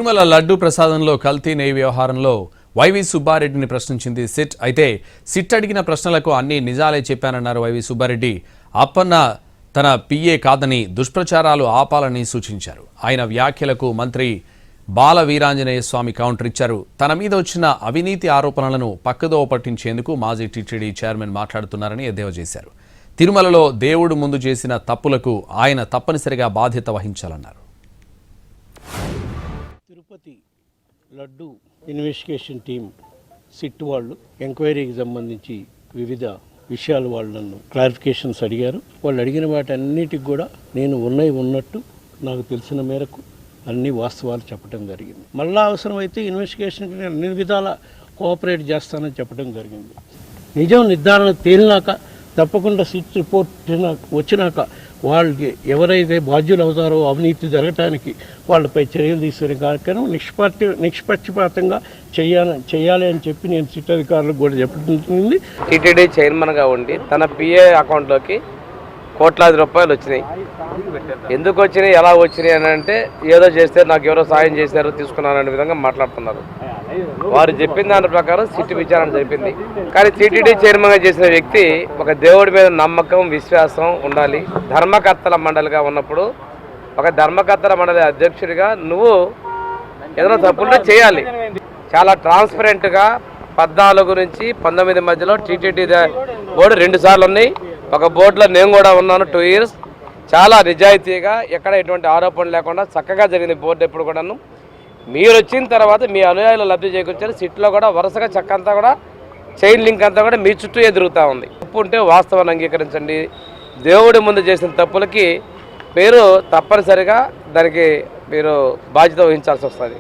తిరుమల లడ్డు ప్రసాదంలో కల్తీ నెయ్యి వ్యవహారంలో వైవి సుబ్బారెడ్డిని ప్రశ్నించింది సిట్. అయితే సిట్ అడిగిన ప్రశ్నలకు అన్ని నిజాలే చెప్పానన్నారు వైవి సుబ్బారెడ్డి. అప్పన్న తన పిఏ కాదని దుష్ప్రచారాలు ఆపాలని సూచించారు. ఆయన వ్యాఖ్యలకు మంత్రి బాల వీరాంజనేయ స్వామి కౌంటర్ ఇచ్చారు. తన మీద వచ్చిన అవినీతి ఆరోపణలను పక్కదోవ పట్టించేందుకు మాజీ టీటీడీ చైర్మన్ మాట్లాడుతున్నారని ఎద్దేవా చేశారు. తిరుమలలో దేవుడు ముందు చేసిన తప్పులకు ఆయన తప్పనిసరిగా బాధ్యత వహించాలన్నారు. Tirupati laddu investigation team SIT వాళ్ళు ఎంక్వైరీకి సంబంధించి వివిధ విషయాలు వాళ్ళు నన్ను క్లారిఫికేషన్స్ అడిగారు. వాళ్ళు అడిగిన వాటి అన్నిటికి కూడా నేను ఉన్నట్టు నాకు తెలిసిన మేరకు అన్ని వాస్తవాలు చెప్పడం జరిగింది. మళ్ళా అవసరమైతే ఇన్వెస్టిగేషన్కి నేను అన్ని విధాలా కోఆపరేట్ చేస్తానని చెప్పడం జరిగింది. నిజం నిర్ధారణ తేలినాక తప్పకుండా సిట్ రిపోర్ట్ వచ్చినాక వాళ్ళకి ఎవరైతే బాధ్యులు అవుతారో అవినీతి జరగటానికి వాళ్ళపై చర్యలు తీసుకునే కార్యక్రమం నిష్పక్షపాతంగా చేయాలి అని చెప్పి నేను సిట్ అధికారులకు కూడా చెప్పడం. టీటీడీ చైర్మన్గా ఉండి తన పిఏ అకౌంట్లోకి కోట్లాది రూపాయలు వచ్చినాయి. ఎందుకు వచ్చినాయి, ఎలా వచ్చినాయి అని అంటే ఏదో చేస్తే నాకు ఎవరో సాయం చేశారో తీసుకున్నారనే విధంగా మాట్లాడుతున్నారు. వారు చెప్పిన దాని ప్రకారం సిట్ విచారణ జరిపింది. కానీ టీటీడీ చైర్మన్గా చేసిన వ్యక్తి ఒక దేవుడి మీద నమ్మకం, విశ్వాసం ఉండాలి. ధర్మకర్తల మండలిగా ఉన్నప్పుడు ఒక ధర్మకర్తల మండలి అధ్యక్షుడిగా నువ్వు ఏదైనా తప్పుంటే చేయాలి. చాలా ట్రాన్స్పరెంట్గా 14 నుంచి 19 మధ్యలో టీటీడీ బోర్డు 2 సార్లు ఉన్నాయి. ఒక బోర్డులో నేను కూడా ఉన్నాను 2 ఇయర్స్. చాలా నిజాయితీగా ఎక్కడ ఎటువంటి ఆరోపణలు లేకుండా చక్కగా జరిగింది బోర్డు. ఎప్పుడు కూడాను మీరు వచ్చిన తర్వాత మీ అనుయాయులు లబ్ధి చేకూర్చారు. సిట్లో కూడా వరుసగా చక్కంతా కూడా చైన్ లింక్ అంతా కూడా మీ చుట్టూ ఎదురుగుతూ ఉంది. తప్పు ఉంటే వాస్తవాన్ని అంగీకరించండి. దేవుడి ముందు చేసిన తప్పులకి మీరు తప్పనిసరిగా దానికి మీరు బాధ్యత వహించాల్సి వస్తుంది.